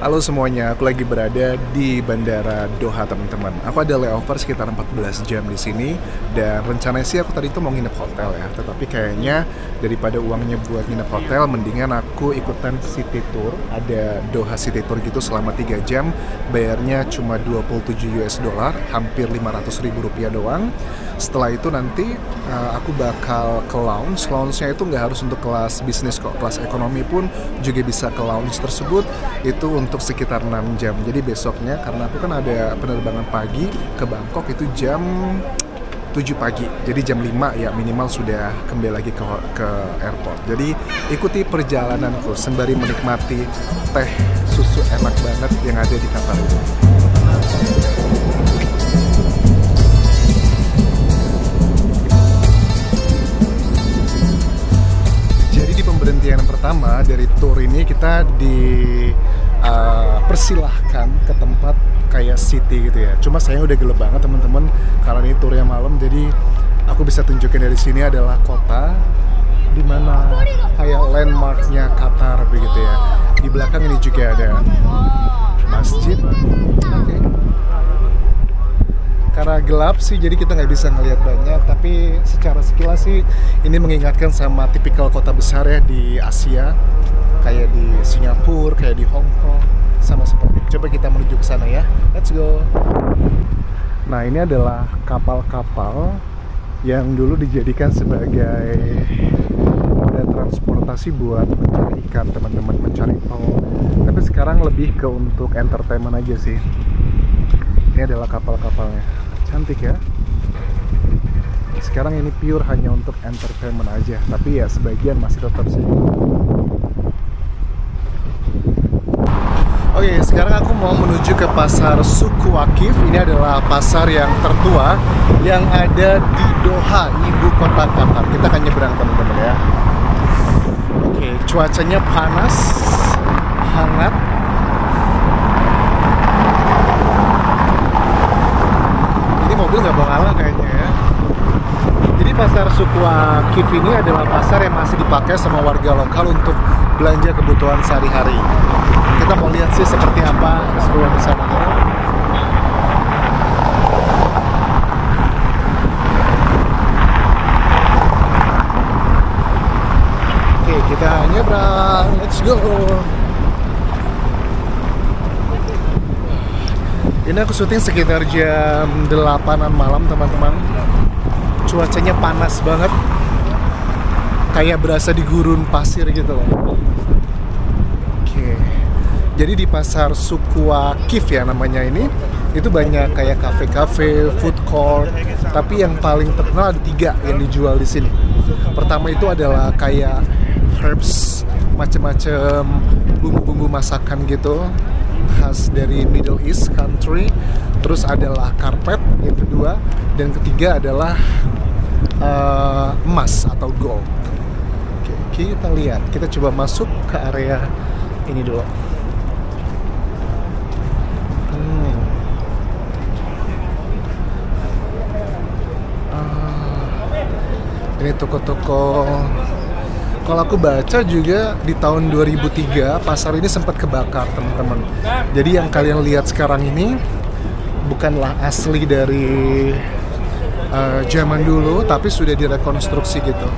Halo semuanya, aku lagi berada di Bandara Doha teman-teman. Aku ada layover sekitar 14 jam di sini dan rencananya sih aku tadi tuh mau nginep hotel ya. Tetapi kayaknya daripada uangnya buat nginep hotel, mendingan aku ikutan city tour. Ada Doha City Tour gitu selama 3 jam. Bayarnya cuma 27 US dollar, hampir 500 ribu rupiah doang. Setelah itu nanti aku bakal ke lounge. Lounge-nya itu nggak harus untuk kelas bisnis kok, kelas ekonomi pun juga bisa ke lounge tersebut. Itu untuk sekitar 6 jam. Jadi besoknya karena aku kan ada penerbangan pagi ke Bangkok itu jam 7 pagi. Jadi jam 5 ya minimal sudah kembali lagi ke airport. Jadi ikuti perjalananku sembari menikmati teh susu enak banget yang ada di Qatar ini. Pemberhentian yang pertama dari tour ini kita dipersilahkan ke tempat kayak city gitu ya. Cuma saya udah gelap banget teman-teman karena ini tournya malam, jadi aku bisa tunjukin dari sini adalah kota dimana kayak landmarknya Qatar begitu ya. Di belakang ini juga ada masjid. Oke. Karena gelap sih jadi kita nggak bisa ngelihat banyak, tapi secara sekilas sih ini mengingatkan sama tipikal kota besar ya di Asia, kayak di Singapura, kayak di Hong Kong, sama seperti. Coba kita menuju ke sana ya, let's go. Nah ini adalah kapal-kapal yang dulu dijadikan sebagai moda transportasi buat mencari ikan teman-teman, mencari tol. Tapi sekarang lebih ke untuk entertainment aja sih. Ini adalah kapal-kapalnya. Cantik ya. Sekarang ini pure hanya untuk entertainment aja, tapi ya sebagian masih tetap sih. Oke, sekarang aku mau menuju ke pasar Suku Wakif. Ini adalah pasar yang tertua yang ada di Doha, ibu kota Qatar. Kita akan nyebrang teman-teman ya. Oke, cuacanya panas, hangat. Mobil nggak bawa ngalah kayaknya ya. Jadi pasar Suku Wakif ini adalah pasar yang masih dipakai sama warga lokal untuk belanja kebutuhan sehari-hari. Kita mau lihat sih seperti apa keseruan di sana. Oke, kita nyebrang. Let's go. Ini aku syuting sekitar jam 8-an malam teman-teman. Cuacanya panas banget, kayak berasa di gurun pasir gitu loh. Oke, jadi di pasar Suku Wakif ya namanya ini, itu banyak kayak kafe-kafe, food court. Tapi yang paling terkenal ada 3 yang dijual di sini. Pertama itu adalah kayak herbs, macam-macam bumbu-bumbu masakan gitu, khas dari Middle East country. Terus adalah karpet yang kedua, dan ketiga adalah emas atau gold. Oke, kita lihat, kita coba masuk ke area ini dulu. Ini toko-toko. Kalau aku baca juga di tahun 2003 pasar ini sempat kebakar teman-teman. Jadi yang kalian lihat sekarang ini bukanlah asli dari zaman dulu, tapi sudah direkonstruksi gitu.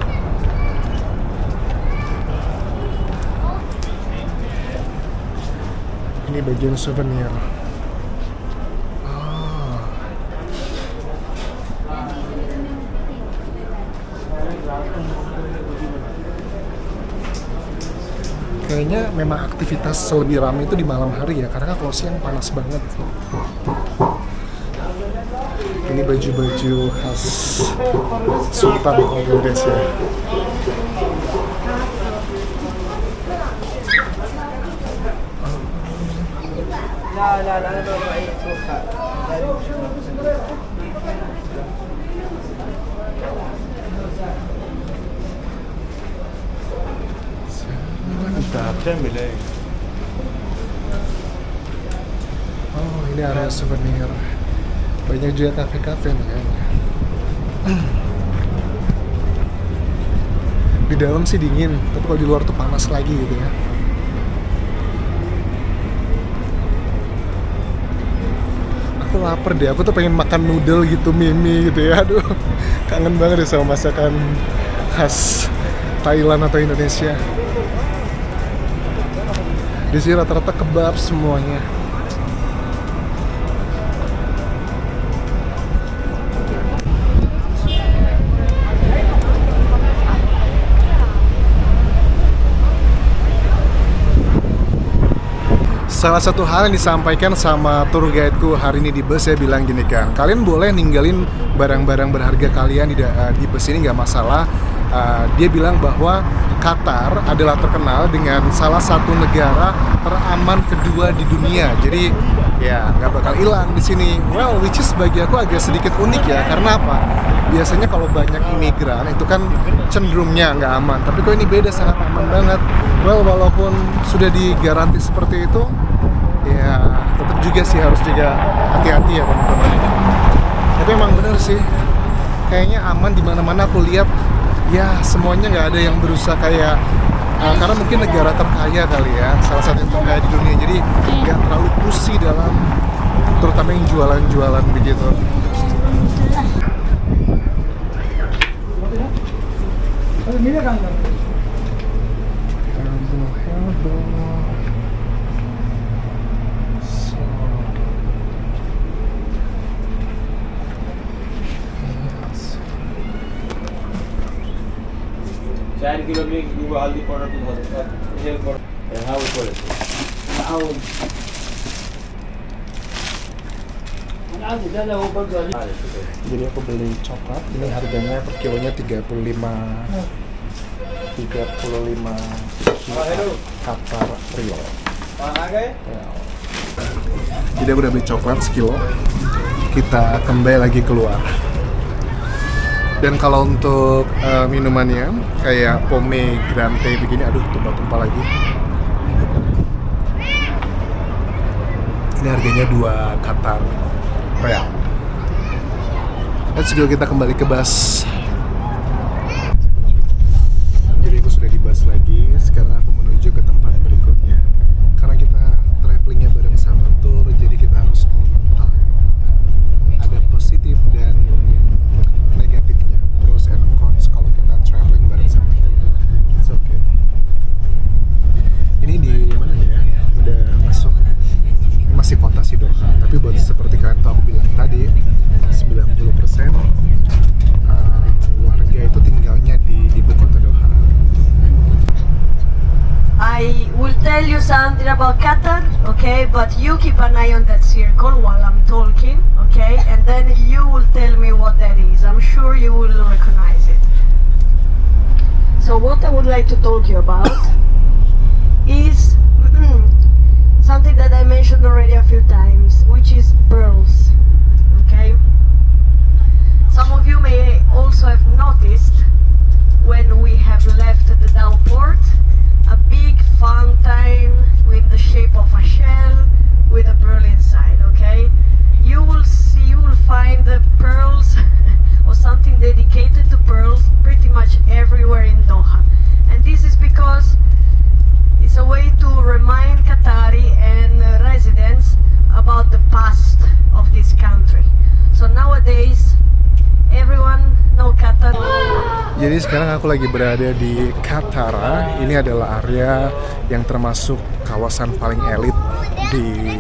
Ini bagian souvenir. Kayaknya memang aktivitas lebih ramai itu di malam hari ya, karena kalau siang panas banget. Ini baju-baju khas Sultan Indonesia. Oh, ini area souvenir. Banyak juga kafe-kafe nih kayaknya. Di dalam sih dingin, tapi kalau di luar tuh panas lagi gitu ya. lapar deh. Aku tuh pengen makan noodle gitu, mie gitu ya. Aduh, kangen banget deh sama masakan khas Thailand atau Indonesia. Di sini rata-rata kebab semuanya. Salah satu hal yang disampaikan sama tour guide-ku hari ini di bus, saya bilang gini kan, kalian boleh ninggalin barang-barang berharga kalian di bus ini, nggak masalah. Dia bilang bahwa Qatar adalah terkenal dengan salah satu negara teraman kedua di dunia, jadi ya nggak bakal hilang di sini. Well, which is bagi aku agak sedikit unik ya, karena apa? Biasanya kalau banyak imigran itu kan cenderungnya nggak aman, tapi kok ini beda, sangat aman banget. Well, walaupun sudah digaransi seperti itu, ya tetap juga sih harus juga hati-hati ya teman-teman. Tapi emang bener sih, kayaknya aman di mana-mana aku lihat. Ya semuanya nggak ada yang berusaha kayak karena mungkin negara terkaya kali ya, salah satu yang terkaya di dunia, jadi nggak terlalu pusing dalam terutama yang jualan-jualan begitu. Kilo में हल्दी powder Jadi aku beli coklat, ini harganya per kilonya 35 Qatar Rial. Jadi aku udah beli coklat sekilo. Kita kembali lagi keluar. Dan kalau untuk minumannya kayak pomegranate begini, aduh tumpah-tumpah lagi. Ini harganya 2 Qatar Rial. Let's go, kita kembali ke bus. Jadi aku sudah di bus lagi. Sekarang aku menuju ke tempat berikutnya. Karena kita travelingnya bareng sama tour, jadi kita harus on time. Ada positif dan negatifnya, pros and cons kalau kita traveling bareng sama tour. It's okay. Ini di mana nih ya? Udah masuk. Ini masih kota sih Doha, tapi buat seperti kalian tahu aku bilang tadi, 90% warga itu tinggalnya di ibu kota Doha. I will tell you something about Qatar, okay? But you keep an eye on that circle while I'm talking, okay? And then you will tell me what that is. I'm sure you will recognize it. So what I would like to talk to you about is something that I mentioned already a few times, which is pearls, okay? Some of you may also have noticed when we have left the downport, a big fountain with the shape of a shell with a pearl inside, okay? You will find the pearls or something dedicated to pearls pretty much everywhere in Doha. And this is because it's a way to remind Qatari and residents about the past of this country. So nowadays, everyone know Qatar. Jadi sekarang aku lagi berada di Qatar. Ini adalah area yang termasuk kawasan paling elit di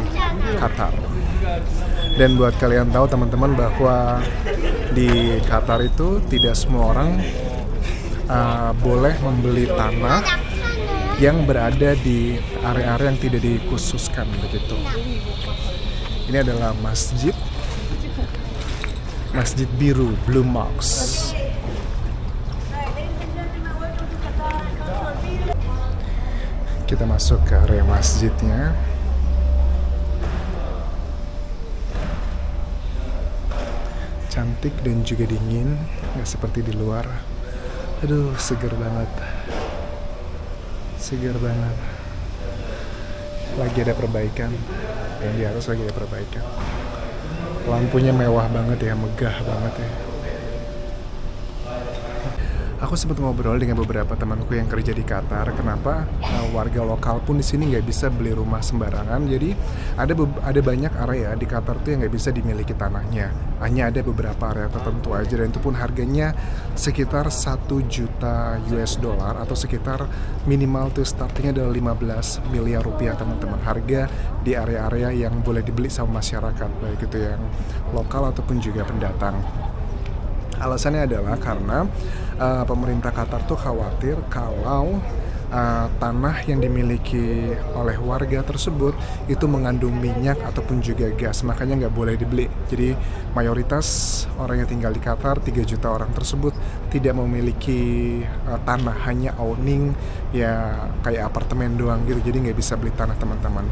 Qatar. Dan buat kalian tahu teman-teman bahwa di Qatar itu tidak semua orang boleh membeli tanah yang berada di area-area yang tidak dikhususkan begitu. Ini adalah masjid biru, Blue Mosque. Kita masuk ke area masjidnya. Cantik dan juga dingin, nggak seperti di luar. Aduh, seger banget. Seger banget. Lagi ada perbaikan. Yang di atas lagi ada perbaikan. Lampunya mewah banget ya, megah banget ya. Aku sempat ngobrol dengan beberapa temanku yang kerja di Qatar. Kenapa warga lokal pun di sini nggak bisa beli rumah sembarangan. Jadi ada banyak area di Qatar tuh yang nggak bisa dimiliki tanahnya. Hanya ada beberapa area tertentu aja, dan itu pun harganya sekitar 1 juta US dollar atau sekitar minimal tuh startingnya adalah 15 miliar rupiah teman-teman. Harga di area-area yang boleh dibeli sama masyarakat, baik itu yang lokal ataupun juga pendatang. Alasannya adalah karena pemerintah Qatar tuh khawatir kalau tanah yang dimiliki oleh warga tersebut itu mengandung minyak ataupun juga gas, makanya nggak boleh dibeli. Jadi mayoritas orang yang tinggal di Qatar, 3 juta orang tersebut tidak memiliki tanah, hanya owning ya kayak apartemen doang gitu, jadi nggak bisa beli tanah teman-teman.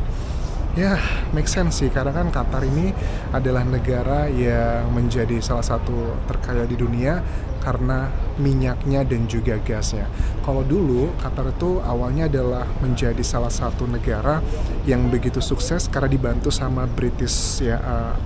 Ya, make sense sih, karena kan Qatar ini adalah negara yang menjadi salah satu terkaya di dunia karena minyaknya dan juga gasnya. Kalau dulu Qatar itu awalnya adalah menjadi salah satu negara yang begitu sukses karena dibantu sama British ya,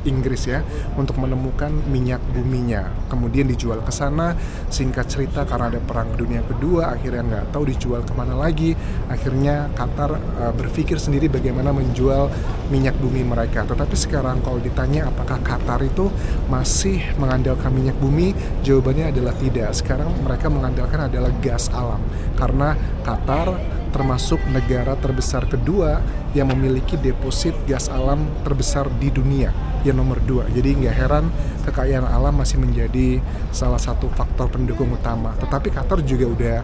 Inggris ya, untuk menemukan minyak buminya. Kemudian dijual ke sana. Singkat cerita karena ada perang dunia kedua, akhirnya nggak tahu dijual kemana lagi. Akhirnya Qatar berpikir sendiri bagaimana menjual minyak bumi mereka. Tetapi sekarang kalau ditanya apakah Qatar itu masih mengandalkan minyak bumi, jawabannya adalah tidak. Sekarang mereka mengandalkan adalah gas alam, karena Qatar termasuk negara terbesar kedua yang memiliki deposit gas alam terbesar di dunia, yang nomor 2. Jadi nggak heran kekayaan alam masih menjadi salah satu faktor pendukung utama. Tetapi Qatar juga udah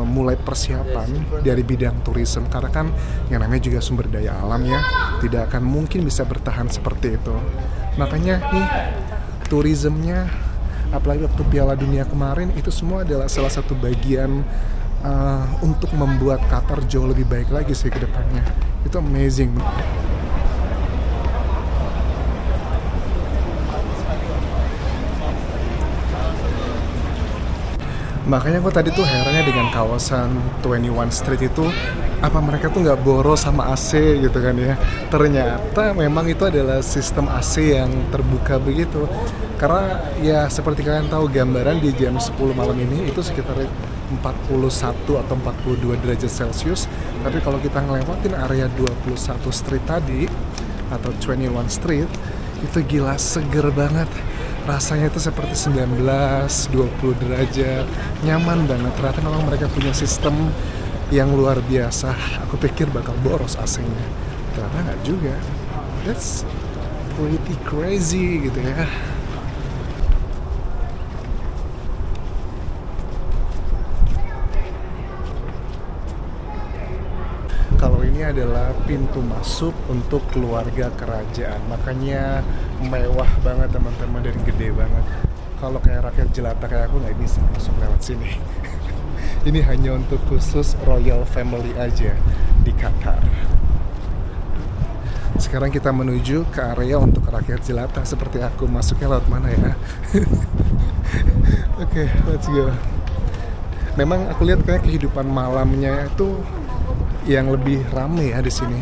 mulai persiapan dari bidang tourism, karena kan yang namanya juga sumber daya alam ya, tidak akan mungkin bisa bertahan seperti itu. Makanya nih tourismnya, apalagi waktu Piala Dunia kemarin, itu semua adalah salah satu bagian untuk membuat Qatar jauh lebih baik lagi sih ke depannya. Itu amazing. Makanya aku tadi tuh herannya dengan kawasan 21 Street itu, apa mereka tuh nggak boros sama AC gitu kan ya. Ternyata memang itu adalah sistem AC yang terbuka begitu. Karena ya seperti kalian tahu, gambaran di jam 10 malam ini itu sekitar 41 atau 42 derajat Celcius. Tapi kalau kita ngelewatin area 21 Street tadi atau 21 Street, itu gila seger banget. Rasanya itu seperti 19-20 derajat, nyaman banget. Ternyata memang mereka punya sistem yang luar biasa. Aku pikir bakal boros AC-nya, ternyata nggak juga. That's pretty crazy gitu ya. Kalau ini adalah pintu masuk untuk keluarga kerajaan, makanya mewah banget teman-teman dan gede banget. Kalau kayak rakyat jelata kayak aku nggak bisa masuk lewat sini. Ini hanya untuk khusus royal family aja di Qatar. Sekarang kita menuju ke area untuk rakyat jelata seperti aku. Masuknya lewat mana ya? Oke, let's go. Memang aku lihat kayak kehidupan malamnya itu yang lebih rame ya di sini.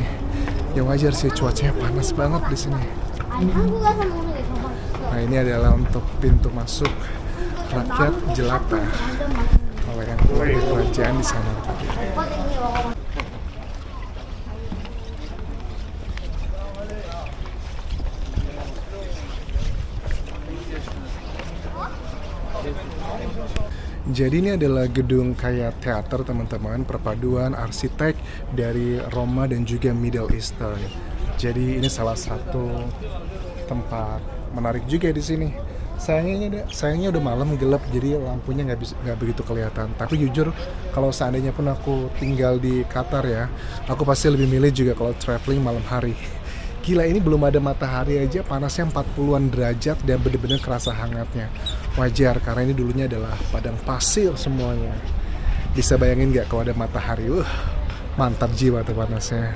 Ya wajar sih, cuacanya panas banget di sini. Nah, ini adalah untuk pintu masuk rakyat jelata. Kalau yang keluar dari kerajaan di sana. Jadi ini adalah gedung kayak teater teman-teman, perpaduan arsitek dari Roma dan juga Middle Eastern. Jadi ini salah satu tempat menarik juga di sini. Sayangnya udah malam, gelap, jadi lampunya nggak begitu kelihatan. Tapi jujur, kalau seandainya pun aku tinggal di Qatar ya, aku pasti lebih milih juga kalau traveling malam hari. Gila, ini belum ada matahari aja panasnya 40-an derajat dan bener-bener kerasa hangatnya. Wajar, karena ini dulunya adalah padang pasir semuanya. Bisa bayangin nggak kalau ada matahari? Mantap jiwa tuh panasnya.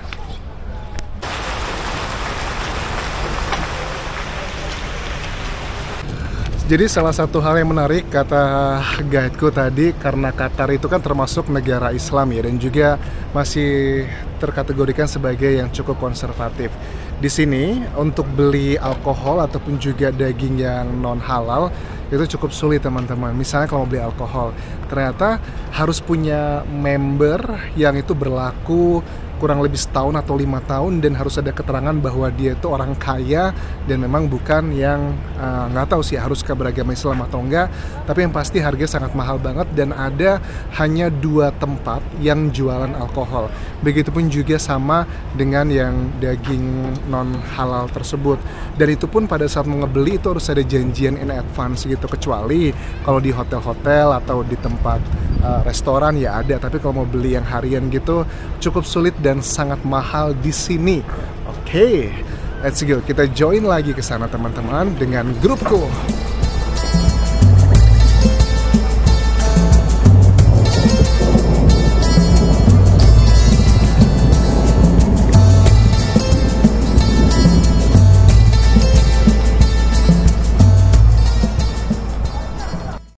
Jadi salah satu hal yang menarik kata guideku tadi, karena Qatar itu kan termasuk negara Islam ya, dan juga masih terkategorikan sebagai yang cukup konservatif. Di sini untuk beli alkohol ataupun juga daging yang non halal itu cukup sulit teman-teman. Misalnya kalau mau beli alkohol, ternyata harus punya member yang itu berlaku kurang lebih setahun atau 5 tahun, dan harus ada keterangan bahwa dia itu orang kaya dan memang bukan yang nggak tahu sih harus ke beragama Islam atau enggak, tapi yang pasti harga sangat mahal banget, dan ada hanya 2 tempat yang jualan alkohol. Begitupun juga sama dengan yang daging non halal tersebut, dan itu pun pada saat mau ngebeli itu harus ada janjian in advance gitu, kecuali kalau di hotel-hotel atau di tempat restoran ya ada, tapi kalau mau beli yang harian gitu cukup sulit dan sangat mahal di sini. Oke, let's go, kita join lagi ke sana teman-teman dengan grupku.